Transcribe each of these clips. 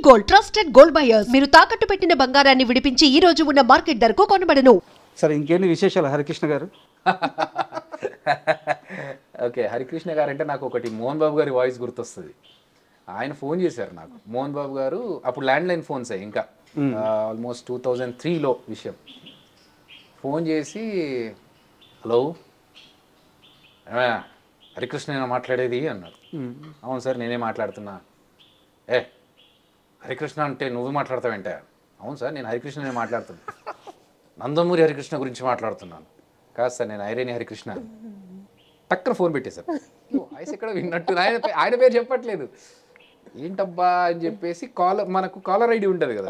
Gold trusted gold buyers మీరు తాకట్టు పెట్టిన బంగారాన్ని విడిపించి ఈ రోజు ఉన్న మార్కెట్ ధరకు కొనబడను. సరే, ఇంకేంటి విశేషాలు హరికృష్ణ గారు? ఓకే, హరికృష్ణ గారు అంటే నాకు ఒకటి మోహన్ బాబు గారి వాయిస్ గుర్తొస్తుంది. ఆయన ఫోన్ చేశారు నాకు. మోహన్ బాబు గారు అప్పుడు ల్యాండ్ లైన్ ఫోన్స్ ఇంకా ఆల్మోస్ట్ 2003లో విషయం. ఫోన్ చేసి, హలో హరికృష్ణ మాట్లాడేది అన్నారు. అవును సార్, నేనే మాట్లాడుతున్నా. హరికృష్ణ అంటే నువ్వు మాట్లాడతావంటే? అవును సార్, నేను హరికృష్ణనే మాట్లాడుతున్నా. నందమూరి హరికృష్ణ గురించి మాట్లాడుతున్నాను. కాదు సార్, నేను ఐరేని హరికృష్ణ. టక్కన ఫోన్ పెట్టేశారు. వాయిస్ ఎక్కడ విన్నట్టు, ఆయన పేరు చెప్పట్లేదు. ఏంటబ్బా అని చెప్పేసి మనకు కాలర్ ఐడి ఉంటుంది కదా,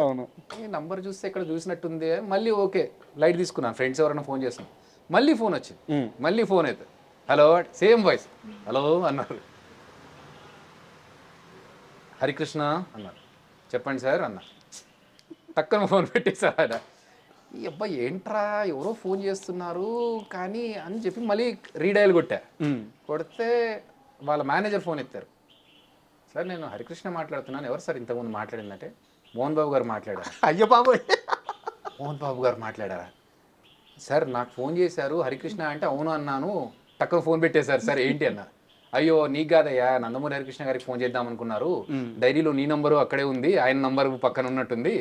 నంబర్ చూస్తే ఇక్కడ చూసినట్టుంది. మళ్ళీ ఓకే లైట్ తీసుకున్నాను. ఫ్రెండ్స్ ఎవరైనా ఫోన్ చేస్తున్నాను. మళ్ళీ ఫోన్ వచ్చింది. మళ్ళీ ఫోన్ అయితే హలో, సేమ్ వాయిస్, హలో అన్నారు. హరికృష్ణ అన్నారు. చెప్పండి సార్ అన్న. టక్కన ఫోన్ పెట్టేశారు ఆయన. ఈ అబ్బాయి ఏంట్రా ఎవరో ఫోన్ చేస్తున్నారు కానీ అని చెప్పి మళ్ళీ రీడయల్ కొట్టా. కొడితే వాళ్ళ మేనేజర్ ఫోన్ ఎత్తారు. సార్, నేను హరికృష్ణ మాట్లాడుతున్నాను. ఎవరు సార్ ఇంతకుముందు మాట్లాడిందంటే? మోహన్ బాబు గారు మాట్లాడారు. అయ్యో బాబు, మోహన్ బాబు గారు మాట్లాడారా? సార్, నాకు ఫోన్ చేశారు హరికృష్ణ అంటే అవును అన్నాను. టక్కన ఫోన్ పెట్టేశారు. సార్ ఏంటి అన్న. అయ్యో నీకు కాదయ్యా, నందమూరి హరికృష్ణ గారికి ఫోన్ చేద్దాం అనుకున్నారు. డైరీలో నీ నంబరు అక్కడే ఉంది, ఆయన నంబర్ పక్కన ఉన్నట్టుంది,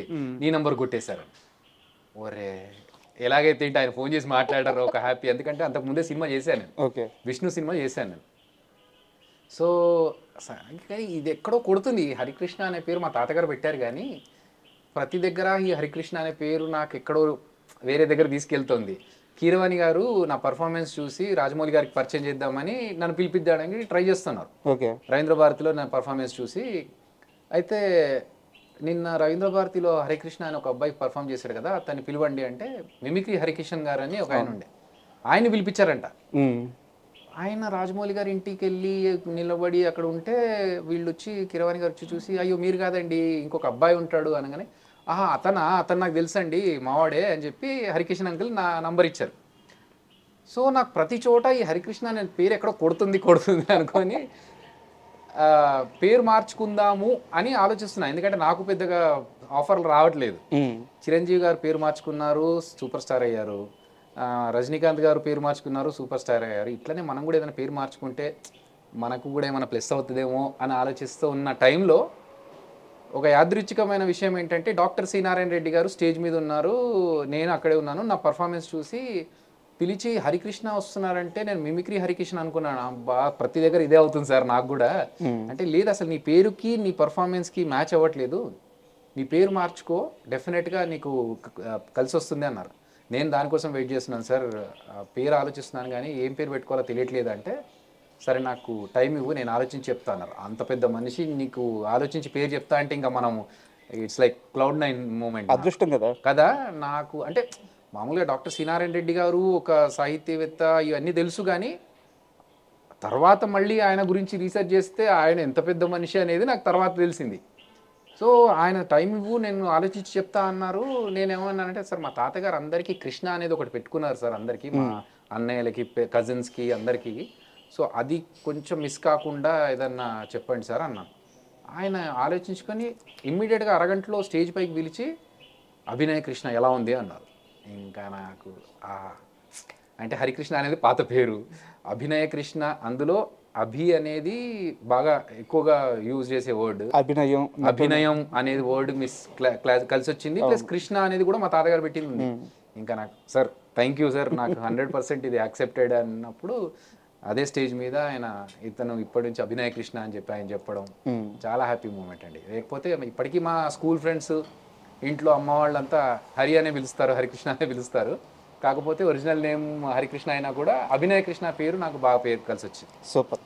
నీ నంబర్ కొట్టేశారు. ఓరే, ఎలాగైతే ఏంటి ఆయన ఫోన్ చేసి మాట్లాడారు ఒక హ్యాపీ. ఎందుకంటే అంతకుముందే సినిమా చేశాను నేను, విష్ణు సినిమా చేశాను నేను. సో కానీ ఇది ఎక్కడో కొడుతుంది. హరికృష్ణ అనే పేరు మా తాతగారు పెట్టారు కానీ ప్రతి దగ్గర ఈ హరికృష్ణ అనే పేరు నాకు ఎక్కడో వేరే దగ్గర తీసుకెళ్తుంది. కీరవాణి గారు నా పర్ఫార్మెన్స్ చూసి రాజమౌళి గారికి పరిచయం చేద్దామని నన్ను పిలిపిద్దాడానికి ట్రై చేస్తున్నారు. రవీంద్ర భారతిలో నా పర్ఫార్మెన్స్ చూసి. అయితే నిన్న రవీంద్ర భారతిలో హరికృష్ణ అని ఒక అబ్బాయి పర్ఫామ్ చేశాడు కదా, అతన్ని పిలవండి అంటే మిమిక్రీ హరికిషన్ గారు అని ఒక ఆయన ఉండే, ఆయన పిలిపించారంట. ఆయన రాజమౌళి గారి ఇంటికి వెళ్ళి నిలబడి అక్కడ ఉంటే వీళ్ళు వచ్చి కీరవాణి గారు వచ్చి చూసి, అయ్యో మీరు కాదండి ఇంకొక అబ్బాయి ఉంటాడు అనగానే, అతను నాకు తెలుసండి మావాడే అని చెప్పి హరికృష్ణ అంకుల్ నా నంబర్ ఇచ్చారు. సో నాకు ప్రతి చోట ఈ హరికృష్ణ అనే పేరు ఎక్కడో కొడుతుంది అనుకొని పేరు మార్చుకుందాము అని ఆలోచిస్తున్నా. ఎందుకంటే నాకు పెద్దగా ఆఫర్లు రావట్లేదు. చిరంజీవి గారు పేరు మార్చుకున్నారు, సూపర్ స్టార్ అయ్యారు. రజనీకాంత్ గారు పేరు మార్చుకున్నారు, సూపర్ స్టార్ అయ్యారు. ఇట్లనే మనం కూడా ఏదైనా పేరు మార్చుకుంటే మనకు కూడా ఏమైనా ప్లస్ అవుతుందేమో అని ఆలోచిస్తూ ఉన్న టైంలో ఒక యాదృచ్ఛికమైన విషయం ఏంటంటే, డాక్టర్ సి నారాయణ రెడ్డి గారు స్టేజ్ మీద ఉన్నారు, నేను అక్కడే ఉన్నాను. నా పర్ఫార్మెన్స్ చూసి పిలిచి హరికృష్ణ వస్తున్నారంటే నేను మిమిక్రీ హరికృష్ణ అనుకున్నాను. అబ్బా, ప్రతి దగ్గర ఇదే అవుతుంది సార్ నాకు కూడా అంటే. లేదు, అసలు నీ పేరుకి నీ పర్ఫార్మెన్స్కి మ్యాచ్ అవ్వట్లేదు, నీ పేరు మార్చుకో, డెఫినెట్గా నీకు కలిసి వస్తుంది అన్నారు. నేను దానికోసం వెయిట్ చేస్తున్నాను సార్, పేరు ఆలోచిస్తున్నాను కానీ ఏం పేరు పెట్టుకోవాలో తెలియట్లేదు అంటే, సరే నాకు టైం ఇవ్వు, నేను ఆలోచించి చెప్తా అన్నారు. అంత పెద్ద మనిషి నీకు ఆలోచించి పేరు చెప్తా అంటే ఇంకా మనం ఇట్స్ లైక్ Cloud9 మూమెంట్. అదృష్టం కదా నాకు. అంటే మామూలుగా డాక్టర్ సి నారాయణ రెడ్డి గారు ఒక సాహిత్యవేత్త ఇవన్నీ తెలుసు కానీ తర్వాత మళ్ళీ ఆయన గురించి రీసెర్చ్ చేస్తే ఆయన ఎంత పెద్ద మనిషి అనేది నాకు తర్వాత తెలిసింది. సో ఆయన టైం ఇవ్వు, నేను ఆలోచించి చెప్తా అన్నారు. నేనేమన్నానంటే, సార్ మా తాతగారు అందరికీ కృష్ణ అనేది ఒకటి పెట్టుకున్నారు సార్, అందరికీ, మా అన్నయ్యలకి, కజిన్స్కి అందరికీ. సో అది కొంచెం మిస్ కాకుండా ఏదన్నా చెప్పండి సార్ అన్నాను. ఆయన ఆలోచించుకొని ఇమ్మీడియట్గా అరగంటలో స్టేజ్ పైకి పిలిచి అభినయ కృష్ణ ఎలా ఉంది అన్నారు. ఇంకా నాకు అంటే హరికృష్ణ అనేది పాత పేరు, అభినయ కృష్ణ, అందులో అభి అనేది బాగా ఎక్కువగా యూజ్ చేసే వర్డ్, అభినయం అనేది వర్డ్ కలిసి వచ్చింది. ప్లస్ కృష్ణ అనేది కూడా మా తాతగారు పెట్టింది. ఇంకా నాకు సార్ థ్యాంక్ యూ సార్, నాకు 100% ఇది యాక్సెప్టెడ్ అన్నప్పుడు అదే స్టేజ్ మీద ఆయన ఇతను ఇప్పటి నుంచి అభినయ కృష్ణ అని చెప్పి ఆయన చెప్పడం చాలా హ్యాపీ మూమెంట్ అండి. లేకపోతే ఇప్పటికీ మా స్కూల్ ఫ్రెండ్స్, ఇంట్లో అమ్మ వాళ్ళంతా హరి అనే పిలుస్తారు, హరికృష్ణ అనే పిలుస్తారు. కాకపోతే ఒరిజినల్ నేమ్ హరికృష్ణ అయినా కూడా అభినయ కృష్ణ పేరు నాకు బాగా పేరు కలిసి వచ్చింది. సూపర్.